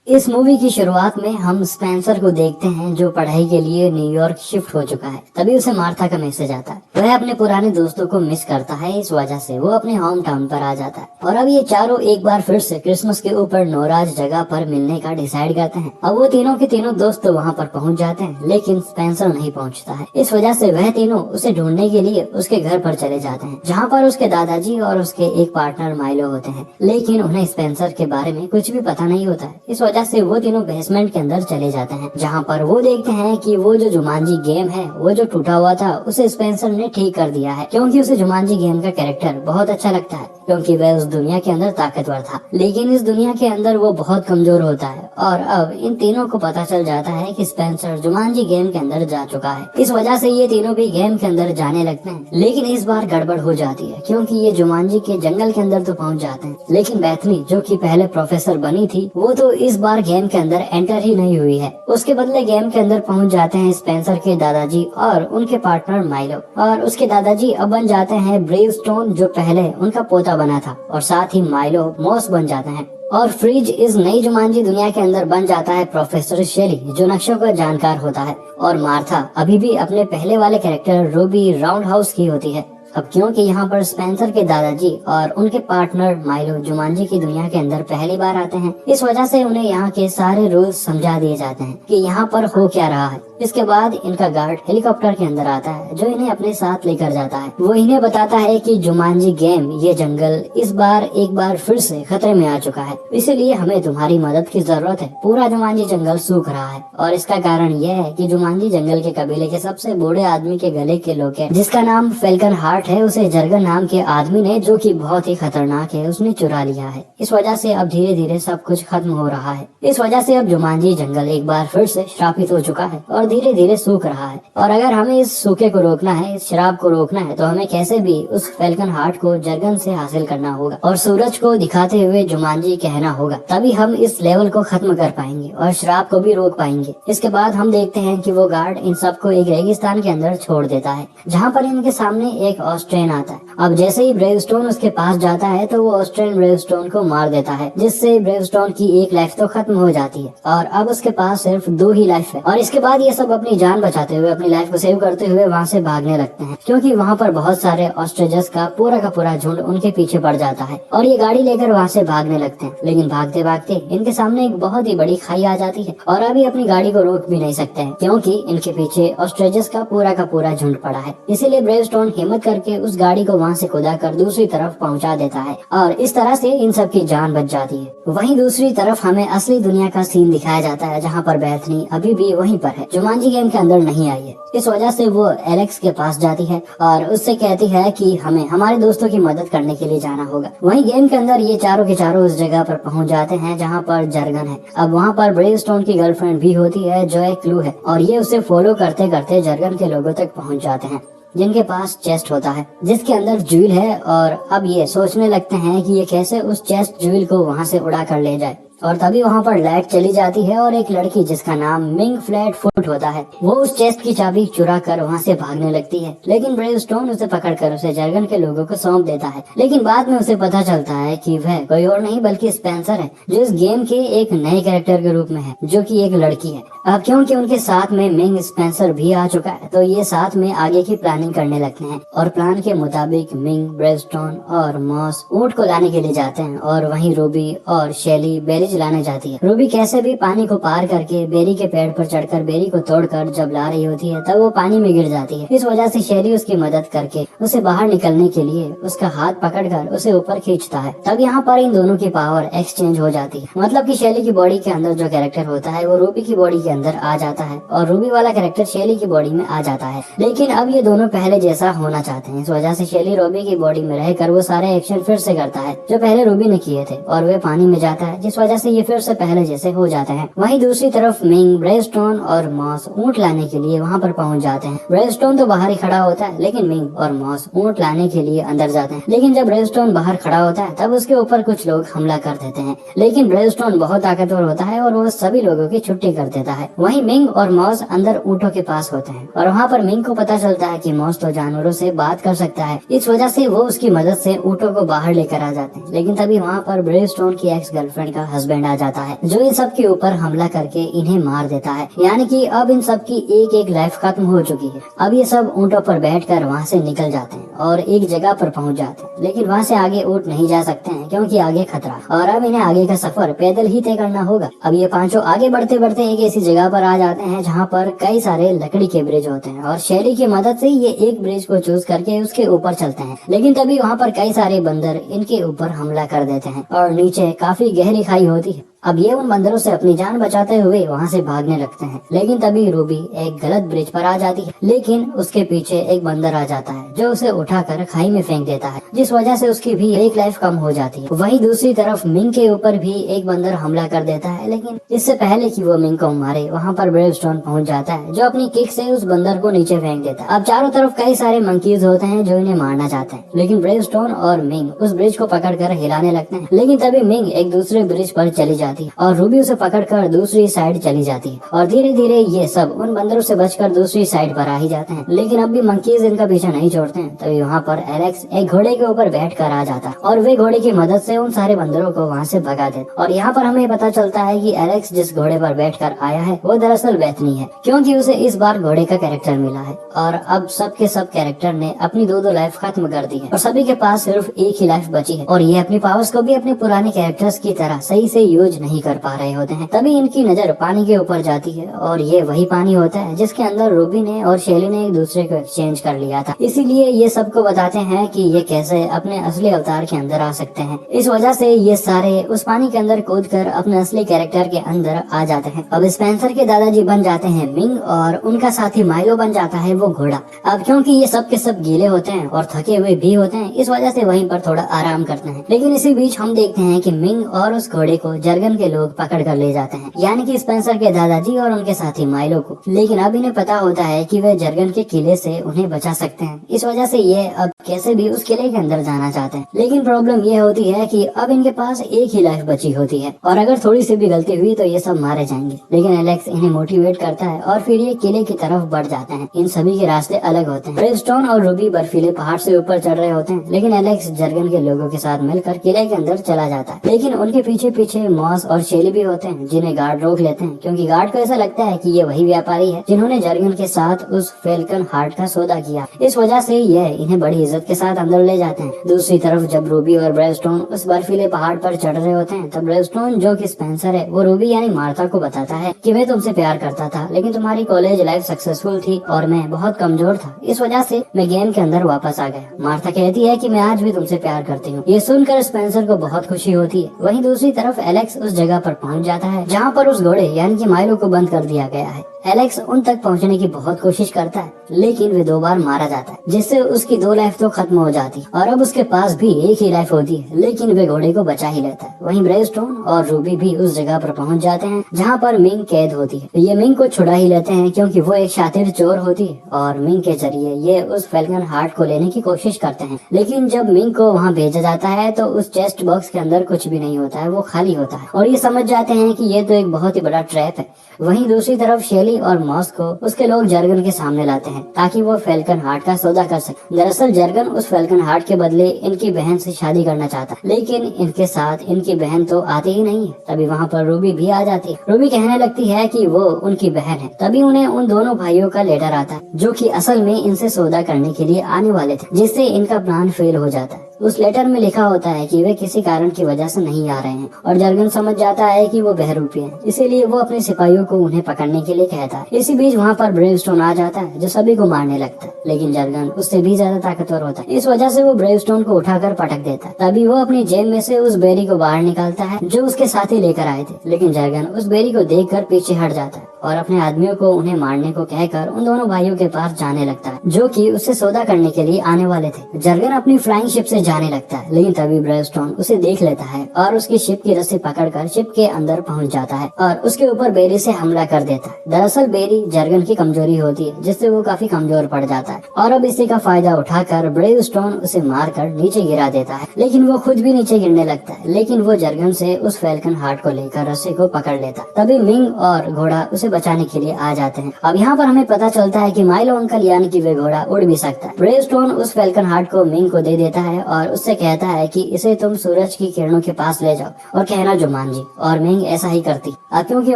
इस मूवी की शुरुआत में हम स्पेंसर को देखते हैं जो पढ़ाई के लिए न्यूयॉर्क शिफ्ट हो चुका है। तभी उसे मार्था का मैसेज आता है। वह अपने पुराने दोस्तों को मिस करता है, इस वजह से वो अपने होम टाउन पर आ जाता है। और अब ये चारों एक बार फिर से क्रिसमस के ऊपर नौराज जगह पर मिलने का डिसाइड करते हैं। अब वो तीनों के तीनों दोस्त वहाँ पर पहुँच जाते हैं, लेकिन स्पेंसर नहीं पहुँचता है। इस वजह से वह तीनों उसे ढूंढने के लिए उसके घर पर चले जाते हैं, जहाँ पर उसके दादाजी और उसके एक पार्टनर माइलो होते हैं। लेकिन उन्हें स्पेंसर के बारे में कुछ भी पता नहीं होता है। इस वजह से वो तीनों बेसमेंट के अंदर चले जाते हैं, जहाँ पर वो देखते हैं कि वो जो जुमांजी गेम है, वो जो टूटा हुआ था, उसे स्पेंसर ने ठीक कर दिया है, क्योंकि उसे जुमांजी गेम का कैरेक्टर बहुत अच्छा लगता है, क्योंकि वह उस दुनिया के अंदर ताकतवर था, लेकिन इस दुनिया के अंदर वो बहुत कमजोर होता है। और अब इन तीनों को पता चल जाता है कि स्पेंसर जुमांजी गेम के अंदर जा चुका है। इस वजह से ये तीनों भी गेम के अंदर जाने लगते हैं, लेकिन इस बार गड़बड़ हो जाती है, क्योंकि ये जुमांजी के जंगल के अंदर तो पहुंच जाते हैं, लेकिन बैथनी जो कि पहले प्रोफेसर बनी थी, वो तो इस बार गेम के अंदर एंटर ही नहीं हुई है। उसके बदले गेम के अंदर पहुंच जाते हैं स्पेंसर के दादाजी और उनके पार्टनर माइलो। और उसके दादाजी अब बन जाते हैं ब्रेवस्टोन, जो पहले उनका पोता बना था, और साथ ही माइलो मॉस बन जाते हैं। और फ्रिज इस नई जुमांजी दुनिया के अंदर बन जाता है प्रोफेसर शेली, जो नक्शों का जानकार होता है। और मार्था अभी भी अपने पहले वाले कैरेक्टर रूबी राउंड हाउस की होती है। अब क्योंकि यहाँ पर स्पेंसर के दादाजी और उनके पार्टनर माइलो जुमांजी की दुनिया के अंदर पहली बार आते हैं, इस वजह से उन्हें यहाँ के सारे रूल्स समझा दिए जाते हैं कि यहाँ पर हो क्या रहा है। इसके बाद इनका गार्ड हेलीकॉप्टर के अंदर आता है, जो इन्हें अपने साथ लेकर जाता है। वो इन्हें बताता है कि जुमांजी गेम, ये जंगल इस बार एक बार फिर से खतरे में आ चुका है, इसीलिए हमें तुम्हारी मदद की जरूरत है। पूरा जुमांजी जंगल सूख रहा है, और इसका कारण यह है कि जुमांजी जंगल के कबीले के सबसे बूढ़े आदमी के गले के लोकेट, जिसका नाम फेल्कन हार्ट है, उसे जर्गन नाम के आदमी ने, जो कि बहुत ही खतरनाक है, उसने चुरा लिया है। इस वजह से अब धीरे धीरे सब कुछ खत्म हो रहा है। इस वजह से अब जुमांजी जंगल एक बार फिर से श्रापित हो चुका है और धीरे धीरे सूख रहा है। और अगर हमें इस सूखे को रोकना है, इस शराब को रोकना है, तो हमें कैसे भी उस फेल्कन हार्ट को जर्गन से हासिल करना होगा और सूरज को दिखाते हुए जुमांजी कहना होगा, तभी हम इस लेवल को खत्म कर पाएंगे और शराब को भी रोक पाएंगे। इसके बाद हम देखते हैं कि वो गार्ड इन सबको एक रेगिस्तान के अंदर छोड़ देता है, जहाँ पर इनके सामने एक ऑस्ट्रेन आता है। अब जैसे ही ब्रेवस्टोन उसके पास जाता है, तो वो ऑस्ट्रेन ब्रेवस्टोन को मार देता है, जिससे ब्रेवस्टोन की एक लाइफ तो खत्म हो जाती है और अब उसके पास सिर्फ 2 ही लाइफ है। और इसके बाद ये सब अपनी जान बचाते हुए, अपनी लाइफ को सेव करते हुए वहाँ से भागने लगते हैं, क्योंकि वहाँ पर बहुत सारे ऑस्ट्रिचेस का पूरा झुंड उनके पीछे पड़ जाता है और ये गाड़ी लेकर वहाँ से भागने लगते हैं। लेकिन भागते भागते इनके सामने एक बहुत ही बड़ी खाई आ जाती है और अभी अपनी गाड़ी को रोक भी नहीं सकते हैं, क्योंकि इनके पीछे ऑस्ट्रिचेस का पूरा झुंड पड़ा है। इसीलिए ब्रेवस्टोन हिम्मत करके उस गाड़ी को वहाँ से खुदा कर दूसरी तरफ पहुँचा देता है और इस तरह से इन सब की जान बच जाती है। वहीं दूसरी तरफ हमें असली दुनिया का सीन दिखाया जाता है, जहाँ पर बैथनी अभी भी वहीं पर है, जुमांजी गेम के अंदर नहीं आई है। इस वजह से वो एलेक्स के पास जाती है और उससे कहती है कि हमें हमारे दोस्तों की मदद करने के लिए जाना होगा। वहीं गेम के अंदर ये चारों के चारों उस जगह पर पहुंच जाते हैं जहां पर जर्गन है। अब वहां पर ब्रेवस्टोन की गर्लफ्रेंड भी होती है, जो एक क्लू है, और ये उसे फॉलो करते करते जर्गन के लोगों तक पहुंच जाते हैं, जिनके पास चेस्ट होता है जिसके अंदर ज्यूल है। और अब ये सोचने लगते हैं कि ये कैसे उस चेस्ट ज्यूल को वहां से उड़ा कर ले जाए। और तभी वहाँ पर लाइट चली जाती है और एक लड़की जिसका नाम मिंग फ्लैट फुट होता है, वो उस चेस्ट की चाबी चुरा कर वहाँ से भागने लगती है। लेकिन ब्रेवस्टोन उसे पकड़कर उसे जर्गन के लोगों को सौंप देता है। लेकिन बाद में उसे पता चलता है कि वह कोई और नहीं बल्कि स्पेंसर है, जो इस गेम के एक नए कैरेक्टर के रूप में है, जो कि एक लड़की है। अब क्योंकि उनके साथ में मिंग स्पेंसर भी आ चुका है, तो ये साथ में आगे की प्लानिंग करने लगते हैं। और प्लान के मुताबिक मिंग, ब्रेवस्टोन और मॉस ऊंट को लाने के लिए जाते हैं और वहीं रूबी और शेली बेरीज लाने जाती है। रूबी कैसे भी पानी को पार करके बेरी के पेड़ पर चढ़कर बेरी को तोड़कर जब ला रही होती है, तब वो पानी में गिर जाती है। इस वजह से शेली उसकी मदद करके उसे बाहर निकलने के लिए उसका हाथ पकड़कर उसे ऊपर खींचता है। तब यहाँ पर इन दोनों की पावर एक्सचेंज हो जाती है, मतलब कि शेली की बॉडी के अंदर जो कैरेक्टर होता है वो रूबी की बॉडी के अंदर आ जाता है और रूबी वाला कैरेक्टर शेली की बॉडी में आ जाता है। लेकिन अब ये दोनों पहले जैसा होना चाहते हैं, इस वजह से शेली रूबी की बॉडी में रहकर वो सारे एक्शन फिर से करता है जो पहले रूबी ने किए थे, और वे पानी में जाता है, जिस वजह से ये फिर से पहले जैसे हो जाते हैं। वहीं दूसरी तरफ मिंग, ब्रेवस्टोन और मॉस ऊंट लाने के लिए वहां पर पहुंच जाते हैं। ब्रेवस्टोन तो बाहर ही खड़ा होता है, लेकिन मिंग और मॉस ऊंट लाने के लिए अंदर जाते हैं। लेकिन जब ब्रेवस्टोन बाहर खड़ा होता है, तब उसके ऊपर कुछ लोग हमला कर देते हैं। लेकिन ब्रेवस्टोन बहुत ताकतवर होता है और वो सभी लोगों की छुट्टी कर देता है। वहीं मिंग और मॉस अंदर ऊंटों के पास होते हैं और वहाँ पर मिंग को पता चलता है कि मॉस तो जानवरों से बात कर सकता है, इस वजह से वो उसकी मदद से ऊंटों को बाहर लेकर आ जाते हैं। लेकिन तभी वहाँ पर ब्रेवस्टोन की एक्स गर्लफ्रेंड का हस्बैंड हस्बैंड आ जाता है, जो इन सब के ऊपर हमला करके इन्हें मार देता है। यानी कि अब इन सब की एक एक लाइफ खत्म हो चुकी है। अब ये सब ऊँटों पर बैठकर वहाँ से निकल जाते हैं और एक जगह पर पहुँच जाते हैं, लेकिन वहाँ से आगे ऊँट नहीं जा सकते हैं क्योंकि आगे खतरा, और अब इन्हें आगे का सफर पैदल ही तय करना होगा। अब ये पांचों आगे बढ़ते बढ़ते एक ऐसी जगह पर आ जाते हैं जहाँ पर कई सारे लकड़ी के ब्रिज होते हैं, और शैली की मदद से ये एक ब्रिज को चूज करके उसके ऊपर चलते हैं। लेकिन तभी वहाँ पर कई सारे बंदर इनके ऊपर हमला कर देते हैं और नीचे काफी गहरी खाई होती है। अब ये उन बंदरों से अपनी जान बचाते हुए वहाँ से भागने लगते हैं, लेकिन तभी रूबी एक गलत ब्रिज पर आ जाती है। लेकिन उसके पीछे एक बंदर आ जाता है जो उसे उठाकर खाई में फेंक देता है, जिस वजह से उसकी भी एक लाइफ कम हो जाती है। वहीं दूसरी तरफ मिंग के ऊपर भी एक बंदर हमला कर देता है, लेकिन इससे पहले कि वो मिंग को मारे वहाँ पर ब्रेवस्टोन पहुँच जाता है, जो अपनी किक से उस बंदर को नीचे फेंक देता है। अब चारों तरफ कई सारे मंकीज होते हैं जो इन्हें मारना चाहते हैं, लेकिन ब्रेवस्टोन और मिंग उस ब्रिज को पकड़कर हिलाने लगते हैं। लेकिन तभी मिंग एक दूसरे ब्रिज पर चली जाती है और रूबी उसे पकड़कर दूसरी साइड चली जाती है, और धीरे धीरे ये सब उन बंदरों से बचकर दूसरी साइड पर आ ही जाते हैं। लेकिन अब भी मंकीज इनका पीछा नहीं छोड़ते हैं। तभी वहाँ पर एलेक्स एक घोड़े के ऊपर बैठकर आ जाता है और वे घोड़े की मदद से उन सारे बंदरों को वहाँ से भगा देते। और यहाँ पर हमें पता चलता है कि एलेक्स जिस घोड़े पर बैठकर आया है वो दरअसल बेथनी है, क्योंकि उसे इस बार घोड़े का कैरेक्टर मिला है। और अब सब के सब कैरेक्टर ने अपनी दो लाइफ खत्म कर दी है और सभी के पास सिर्फ एक ही लाइफ बची है, और ये अपनी पावर्स को भी अपने पुराने कैरेक्टर्स की तरह सही से यूज नहीं कर पा रहे होते हैं। तभी इनकी नजर पानी के ऊपर जाती है, और ये वही पानी होता है जिसके अंदर रूबी ने और शैली ने एक दूसरे को एक्सचेंज कर लिया था। इसीलिए ये सबको बताते हैं कि ये कैसे अपने असली अवतार के अंदर आ सकते हैं। इस वजह से ये सारे उस पानी के अंदर कूदकर अपने असली कैरेक्टर के अंदर आ जाते हैं। अब स्पेंसर के दादाजी बन जाते हैं मिंग, और उनका साथी माइलो बन जाता है वो घोड़ा। अब क्योंकि ये सब के सब गीले होते हैं और थके हुए भी होते हैं, इस वजह से वहीं पर थोड़ा आराम करते हैं। लेकिन इसी बीच हम देखते हैं कि मिंग और उस घोड़े को जर्गन के लोग पकड़ कर ले जाते हैं, यानी कि स्पेंसर के दादाजी और उनके साथी माइलो को। लेकिन अब इन्हें पता होता है कि वे जर्गन के किले से उन्हें बचा सकते हैं, इस वजह से ये अब कैसे भी उस किले के अंदर जाना चाहते हैं। लेकिन प्रॉब्लम ये होती है कि अब इनके पास एक ही लाइफ बची होती है, और अगर थोड़ी सी भी गलती हुई तो ये सब मारे जाएंगे। लेकिन एलेक्स इन्हें मोटिवेट करता है और फिर ये किले की तरफ बढ़ जाते हैं। इन सभी के रास्ते अलग होते हैं। ब्रेवस्टोन और रूबी बर्फीले पहाड़ से ऊपर चढ़ रहे होते हैं, लेकिन एलेक्स जर्गन के लोगों के साथ मिलकर किले के अंदर चला जाता है। लेकिन उनके पीछे पीछे मॉस और शेली भी होते हैं, जिन्हें गार्ड रोक लेते हैं, क्योंकि गार्ड को ऐसा लगता है कि ये वही व्यापारी है जिन्होंने जर्गन के साथ उस फेल्कन हार्ट का सौदा किया। इस वजह से यह इन्हें बड़ी इज्जत के साथ अंदर ले जाते हैं। दूसरी तरफ जब रूबी और ब्रेवस्टोन उस बर्फीले पहाड़ पर चढ़ रहे होते हैं, तब ब्रेवस्टोन जो कि स्पेंसर है वो रूबी यानी मार्था को बताता है कि मैं तुमसे प्यार करता था, लेकिन तुम्हारी कॉलेज लाइफ सक्सेसफुल थी और मैं बहुत कमजोर था, इस वजह से मैं गेम के अंदर वापस आ गया। मार्था कहती है कि मैं आज भी तुमसे प्यार करती हूँ। ये सुनकर स्पेंसर को बहुत खुशी होती है। वहीं दूसरी तरफ एलेक्स उस जगह पर पहुंच जाता है जहाँ पर उस घोड़े यानी कि माइलो को बंद कर दिया गया है। एलेक्स उन तक पहुंचने की बहुत कोशिश करता है, लेकिन वे 2 बार मारा जाता है, जिससे उसकी 2 लाइफ तो खत्म हो जाती है, और अब उसके पास भी एक ही लाइफ होती है, लेकिन वे घोड़े को बचा ही लेता है। वहीं ब्रेवस्टोन और रूबी भी उस जगह पर पहुंच जाते हैं जहां पर मिंग कैद होती है। ये मिंग को छुड़ा ही लेते हैं क्योंकि वो एक शातिर चोर होती है, और मिंग के जरिए ये उस फेल्कन हार्ट को लेने की कोशिश करते हैं। लेकिन जब मिंग को वहाँ भेजा जाता है तो उस चेस्ट बॉक्स के अंदर कुछ भी नहीं होता है, वो खाली होता है, और ये समझ जाते हैं कि ये तो एक बहुत ही बड़ा ट्रैप है। वहीं दूसरी तरफ शेली और मॉस को उसके लोग जर्गन के सामने लाते हैं ताकि वो फेल्कन हार्ट का सौदा कर सके। दरअसल जर्गन उस फेल्कन हार्ट के बदले इनकी बहन से शादी करना चाहता, लेकिन इनके साथ इनकी बहन तो आती ही नहीं है। तभी वहाँ पर रूबी भी आ जाती है। रूबी कहने लगती है कि वो उनकी बहन है। तभी उन्हें उन दोनों भाइयों का लेटर आता है जो कि असल में इनसे सौदा करने के लिए आने वाले थे, जिससे इनका प्लान फेल हो जाता है। उस लेटर में लिखा होता है कि वे किसी कारण की वजह से नहीं आ रहे हैं, और जर्गन समझ जाता है कि वो बहरूपी है, इसीलिए वो अपने सिपाहियों को उन्हें पकड़ने के लिए कहता है। इसी बीच वहाँ पर ब्रेवस्टोन आ जाता है जो सभी को मारने लगता है, लेकिन जर्गन उससे भी ज्यादा ताकतवर होता है। इस वजह से वो ब्रेवस्टोन को उठाकर पटक देता है। तभी वो अपनी जेब में से उस बेरी को बाहर निकालता है जो उसके साथी लेकर आए थे, लेकिन जर्गन उस बेरी को देखकर पीछे हट जाता है और अपने आदमियों को उन्हें मारने को कहकर उन दोनों भाइयों के पास जाने लगता है जो कि उससे सौदा करने के लिए आने वाले थे। जर्गन अपनी फ्लाइंग शिप से जाने लगता है, लेकिन तभी ब्रेवस्टोन उसे देख लेता है और उसकी शिप की रस्सी पकड़कर शिप के अंदर पहुंच जाता है और उसके ऊपर बेरी से हमला कर देता है। दरअसल बेरी जर्गन की कमजोरी होती है, जिससे वो काफी कमजोर पड़ जाता है, और अब इसी का फायदा उठाकर ब्रेवस्टोन उसे मारकर नीचे गिरा देता है, लेकिन वो खुद भी नीचे गिरने लगता है। लेकिन वो जर्गन से उस फेल्कन हार्ट को लेकर रस्सी को पकड़ लेता है। तभी मिंग और घोड़ा उसे उसे बचाने के लिए आ जाते हैं। अब यहाँ पर हमें पता चलता है कि माइलो अंकल यानी कि वे घोड़ा उड़ भी सकता है। ब्रेवस्टोन उस फैल्कन हार्ट को मिंग को दे देता है और उससे कहता है कि इसे तुम सूरज की किरणों के पास ले जाओ और कहना जुमांजी, और मिंग ऐसा ही करती। अब क्योंकि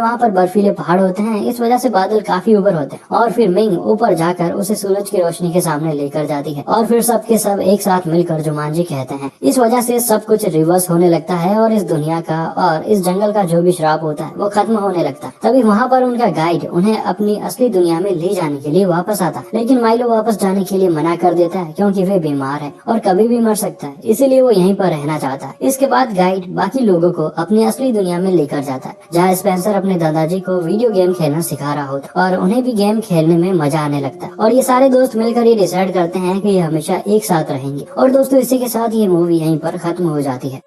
वहाँ पर बर्फीले पहाड़ होते हैं, इस वजह से बादल काफी ऊपर होते हैं और फिर मिंग ऊपर जाकर उसे सूरज की रोशनी के सामने लेकर जाती है और फिर सब के सब एक साथ मिलकर जुमांजी कहते हैं। इस वजह से सब कुछ रिवर्स होने लगता है और इस दुनिया का और इस जंगल का जो भी श्राप होता है वो खत्म होने लगता है। तभी वहाँ पर उनका गाइड उन्हें अपनी असली दुनिया में ले जाने के लिए वापस आता है, लेकिन माइलो वापस जाने के लिए मना कर देता है क्योंकि वे बीमार है और कभी भी मर सकता है, इसीलिए वो यहीं पर रहना चाहता है। इसके बाद गाइड बाकी लोगों को अपनी असली दुनिया में लेकर जाता है, जहाँ स्पेंसर अपने दादाजी को वीडियो गेम खेलना सिखा रहा होता है और उन्हें भी गेम खेलने में मजा आने लगता है और ये सारे दोस्त मिलकर ये डिसाइड करते हैं कि ये हमेशा एक साथ रहेंगे। और दोस्तों, इसी के साथ ये मूवी यहीं पर खत्म हो जाती है।